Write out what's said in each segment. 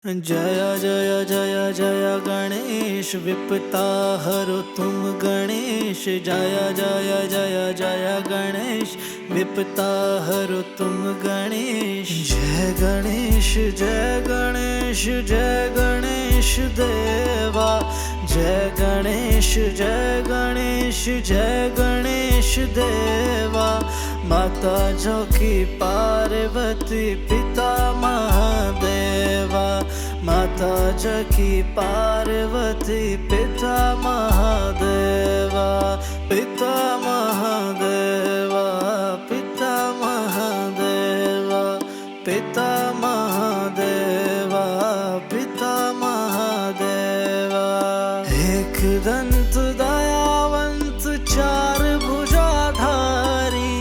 जय जय जय जय गणेश विपता हरो तुम गणेश। जय जय जय जय गणेश विपता हरो तुम गणेश। जय गणेश जय गणेश जय गणेश देवा। जय गणेश जय गणेश जय गणेश देवा। माता जो की पार्वती पिता महादेवा। माता जकी पार्वती पिता महादेवा। पिता महादेवा पिता महादेवा पिता महादेवा पिता महादेवा। एक दंत दयावंत चार भुजाधारी।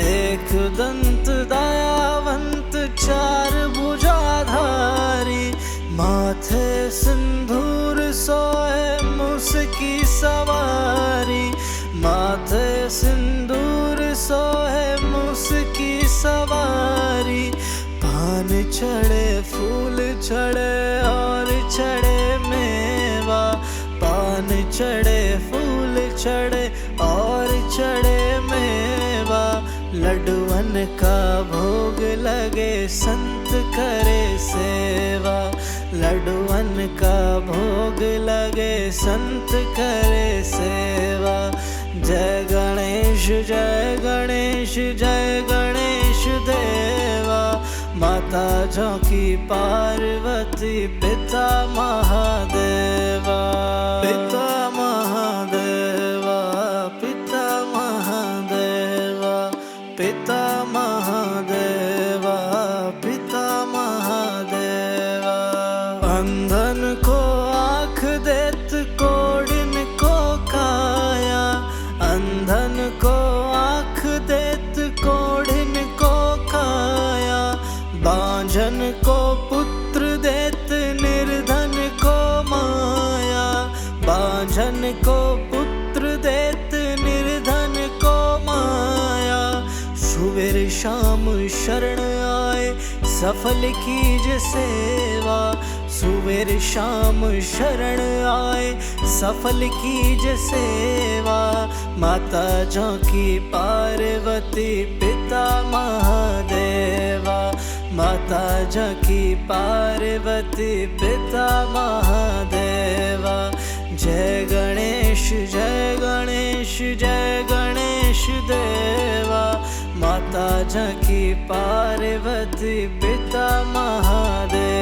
एक दंत दयावंत चार भुजाधारी। माथे सिंदूर सोए मुसकी सवारी। माथे सिंदूर सोए मुसकी सवारी। पान चढ़े फूल चढ़े और चढ़े मेवा। पान चढ़े फूल चढ़े और चढ़े मेवा। लड्डुअन का भोग लगे संत करे सेवा। लड्डुअन का भोग लगे संत करे सेवा। जय गणेश जय गणेश जय गणेश देवा। माता जो की पार्वती पिता महादेवा। पिता महादेवा पिता महादेवा पिता महादेवा पिता महादेवा। अंधन को आँख देत कोढ़िन को काया। अंधन को आँख देत कोढ़िन को काया। बांझन को पुत्र देत निर्धन को माया। बांझन को पुत्र देत निर्धन को माया। सुबेर शाम शरण आए सफल कीज सेवा। सुबेर शाम शरण आए सफल कीज सेवा। माता जो की पार्वती पिता महादेवा। माता जो की पार्वती पिता महादेवा। जय गणेश जय गणेश जय गणेश देवा। माता जो की पार्वती पिता महादेवा।